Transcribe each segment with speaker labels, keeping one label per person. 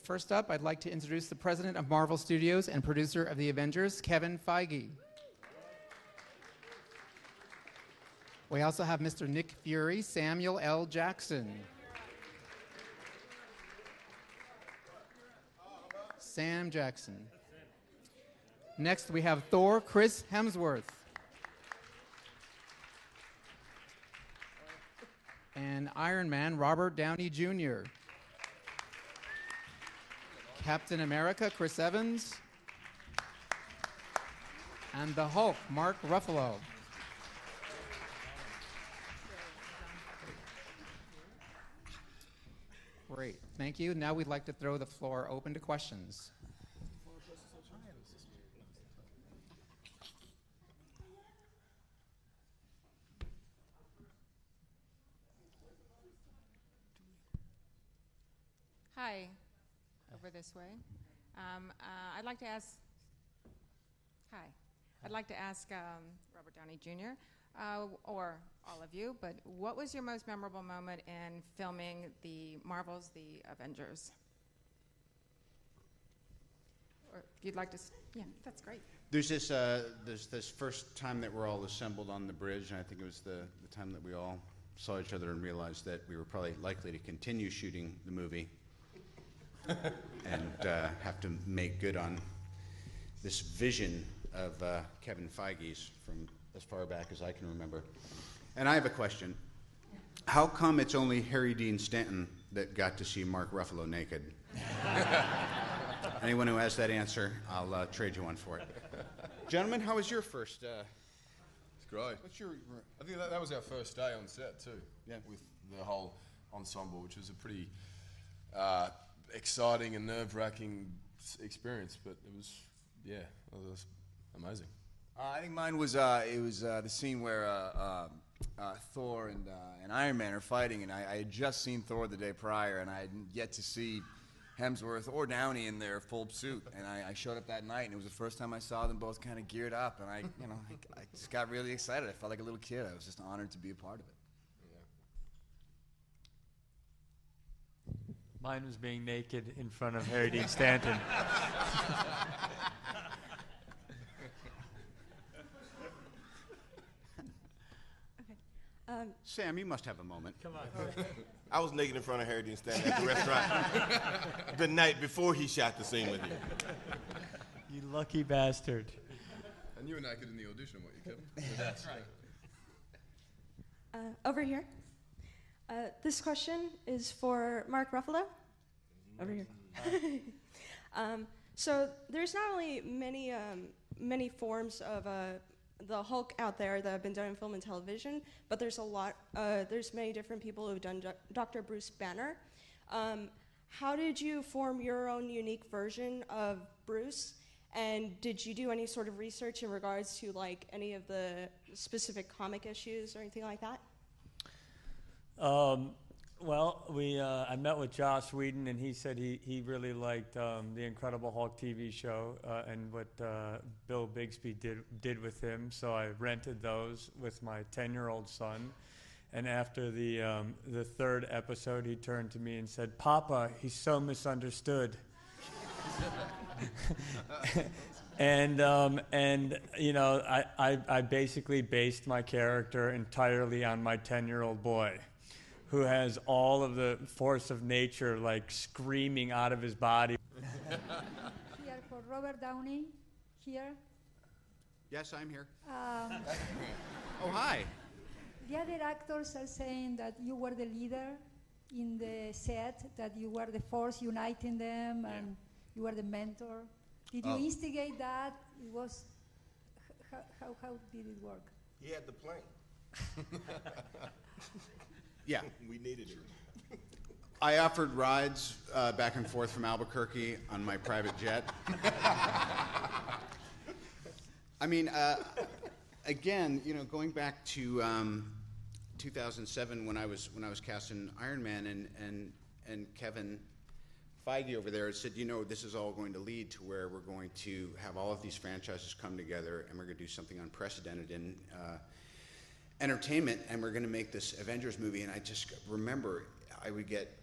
Speaker 1: First up, I'd like to introduce the president of Marvel Studios and producer of the Avengers, Kevin Feige. We also have Mr. Nick Fury, Samuel L. Jackson. Sam Jackson. Next, we have Thor, Chris Hemsworth. And Iron Man, Robert Downey Jr. Captain America, Chris Evans. And the Hulk, Mark Ruffalo. Great, thank you. Now we'd like to throw the floor open to questions.
Speaker 2: Hi, over this way. I'd like to ask, Robert Downey Jr., or all of you, but what was your most memorable moment in filming the Marvel's The Avengers? Or if you'd like to, yeah, that's great.
Speaker 3: There's this first time that we're all assembled on the bridge, and I think it was the time that we all saw each other and realized that we were probably likely to continue shooting the movie and have to make good on this vision of Kevin Feige's from as far back as I can remember. And I have a question. How come it's only Harry Dean Stanton that got to see Mark Ruffalo naked? Anyone who has that answer, I'll trade you one for it. Gentlemen, how was your first?
Speaker 4: It's great.
Speaker 3: What's your?
Speaker 4: I think that was our first day on set too.
Speaker 3: Yeah.
Speaker 4: With the whole ensemble, which was a pretty exciting and nerve-wracking experience, but it was amazing.
Speaker 5: I think mine was the scene where Thor and Iron Man are fighting, and I had just seen Thor the day prior, and I hadn't yet to see Hemsworth or Downey in their full suit, and I showed up that night, and it was the first time I saw them both kind of geared up, and I just got really excited. I felt like a little kid. I was just honored to be a part of it.
Speaker 6: Mine was being naked in front of Harry Dean Stanton.
Speaker 3: Sam, you must have a moment.
Speaker 6: Come on.
Speaker 7: I was naked in front of Harry Dean Stanton at the restaurant the night before he shot the scene with you.
Speaker 6: You lucky bastard.
Speaker 4: And you were naked in the audition, weren't you, Kevin? That's right.
Speaker 8: Over here. This question is for Mark Ruffalo. Over here. So there's not only many forms of the Hulk out there that have been done in film and television, but there's there's many different people who've done Dr. Bruce Banner. How did you form your own unique version of Bruce? And did you do any sort of research in regards to like any of the specific comic issues or anything like that?
Speaker 6: Well, I met with Joss Whedon, and he said he really liked the Incredible Hulk TV show and what Bill Bixby did with him. So I rented those with my 10-year-old son. And after the third episode, he turned to me and said, "Papa, he's so misunderstood." And you know, I basically based my character entirely on my 10-year-old boy, who has all of the force of nature like screaming out of his body.
Speaker 9: Here for Robert Downey, here.
Speaker 3: Yes, I'm here. Oh, hi.
Speaker 9: The other actors are saying that you were the leader in the set, that you were the force uniting them, and you were the mentor. Did you instigate that? It was, how did it work?
Speaker 7: He had the plane.
Speaker 3: Yeah.
Speaker 7: We needed it.
Speaker 3: I offered rides back and forth from Albuquerque on my private jet. I mean, again, you know, going back to 2007 when I was cast in Iron Man, and Kevin Feige over there said, you know, this is all going to lead to where we're going to have all of these franchises come together, and we're going to do something unprecedented in entertainment, and we're going to make this Avengers movie. And I just remember I would get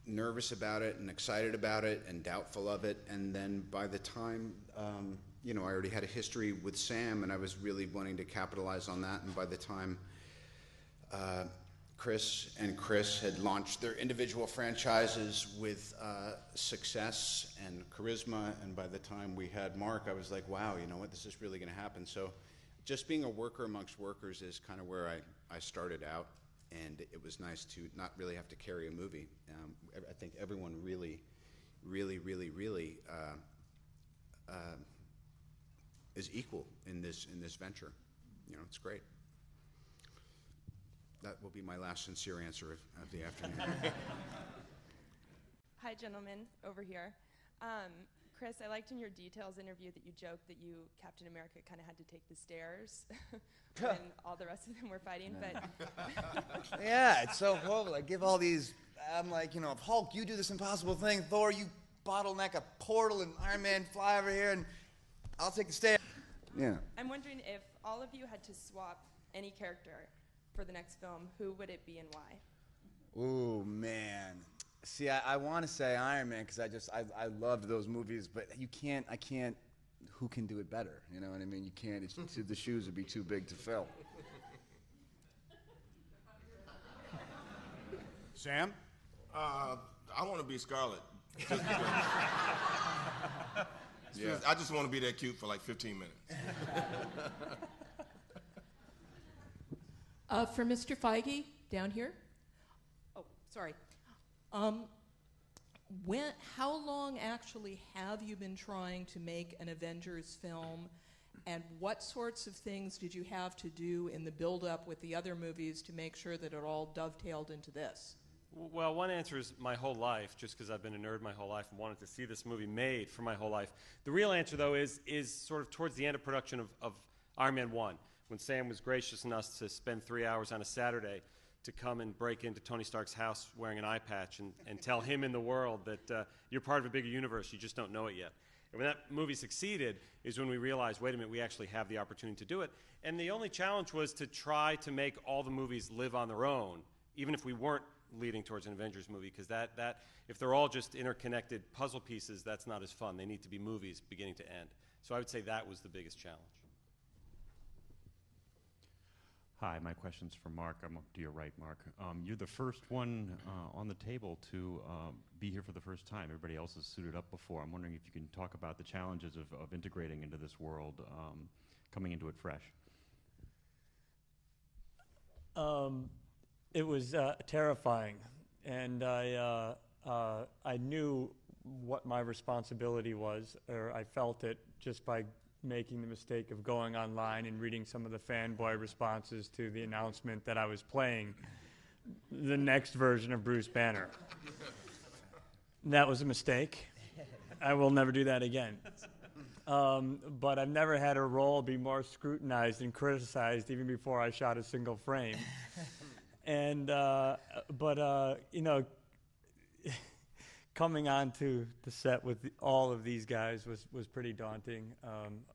Speaker 3: nervous about it and excited about it and doubtful of it. And then by the time, I already had a history with Sam, and I was really wanting to capitalize on that. And by the time Chris and Chris had launched their individual franchises with success and charisma, and by the time we had Mark, I was like, wow, you know what, this is really going to happen. So just being a worker amongst workers is kind of where I started out, and it was nice to not really have to carry a movie. I think everyone really is equal in this venture. You know, it's great. That will be my last sincere answer of the afternoon.
Speaker 10: Hi, gentlemen, over here. Chris, I liked in your details interview that you joked that you, Captain America, kind of had to take the stairs when all the rest of them were fighting. But
Speaker 5: Yeah, it's so horrible. I give all these, I'm like, if Hulk, you do this impossible thing, Thor, you bottleneck a portal, and Iron Man fly over here, and I'll take the stairs. Yeah.
Speaker 10: I'm wondering if all of you had to swap any character for the next film, who would it be and why?
Speaker 5: Ooh, man. See, I want to say Iron Man because I loved those movies, but I can't, who can do it better? You know what I mean? You can't, the shoes would be too big to fill.
Speaker 3: Sam?
Speaker 7: I want to be Scarlet. Just because.
Speaker 3: Yeah.
Speaker 7: I just want to be that cute for like 15 minutes.
Speaker 11: For Mr. Feige, down here. Oh, sorry. How long actually have you been trying to make an Avengers film, and what sorts of things did you have to do in the build-up with the other movies to make sure that it all dovetailed into this?
Speaker 12: Well, one answer is my whole life, just because I've been a nerd my whole life and wanted to see this movie made for my whole life. The real answer, though, is sort of towards the end of production of Iron Man 1, when Sam was gracious enough to spend 3 hours on a Saturday to come and break into Tony Stark's house wearing an eye patch and tell him and the world that you're part of a bigger universe, you just don't know it yet. And when that movie succeeded is when we realized, wait a minute, we actually have the opportunity to do it. And the only challenge was to try to make all the movies live on their own, even if we weren't leading towards an Avengers movie, because that if they're all just interconnected puzzle pieces, that's not as fun. They need to be movies beginning to end. So I would say that was the biggest challenge.
Speaker 13: Hi, my question's for Mark. I'm up to your right, Mark. You're the first one on the table to be here for the first time. Everybody else has suited up before. I'm wondering if you can talk about the challenges of integrating into this world, coming into it fresh.
Speaker 6: It was terrifying, and I knew what my responsibility was, or I felt it just by making the mistake of going online and reading some of the fanboy responses to the announcement that I was playing the next version of Bruce Banner. That was a mistake. I will never do that again. But I've never had a role be more scrutinized and criticized even before I shot a single frame. And, coming onto the set with all of these guys was pretty daunting.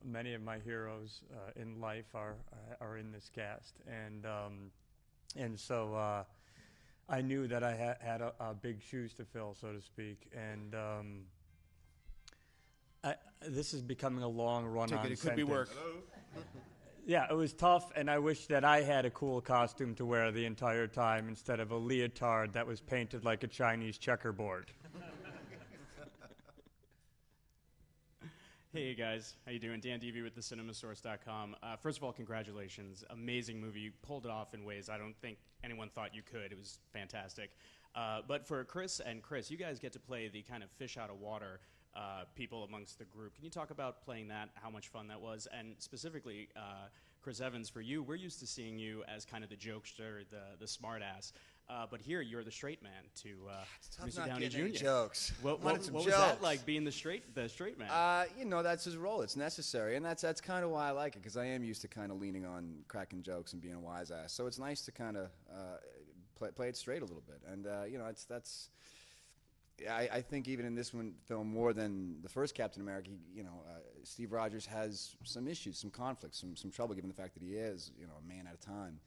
Speaker 6: Many of my heroes in life are in this cast, and so I knew that I had a big shoes to fill, so to speak. And this is becoming a long run-on sentence.
Speaker 3: It could be work.
Speaker 6: Yeah, it was tough, and I wish that I had a cool costume to wear the entire time instead of a leotard that was painted like a Chinese checkerboard.
Speaker 14: Hey guys, how you doing? Dan Devey with thecinemassource.com. First of all, congratulations. Amazing movie. You pulled it off in ways I don't think anyone thought you could. It was fantastic. But for Chris and Chris, you guys get to play the kind of fish out of water people amongst the group. Can you talk about playing that, how much fun that was? And specifically, Chris Evans, for you, we're used to seeing you as kind of the jokester, the smart ass. But here, you're the straight man to Mr. Downey Jr.
Speaker 5: Jokes.
Speaker 14: What was that like, being the straight man?
Speaker 5: That's his role. It's necessary, and that's kind of why I like it, because I am used to kind of leaning on cracking jokes and being a wise ass. So it's nice to kind of play it straight a little bit, and I think even in this film more than the first Captain America, Steve Rogers has some issues, some conflicts, some trouble, given the fact that he is, a man at a time.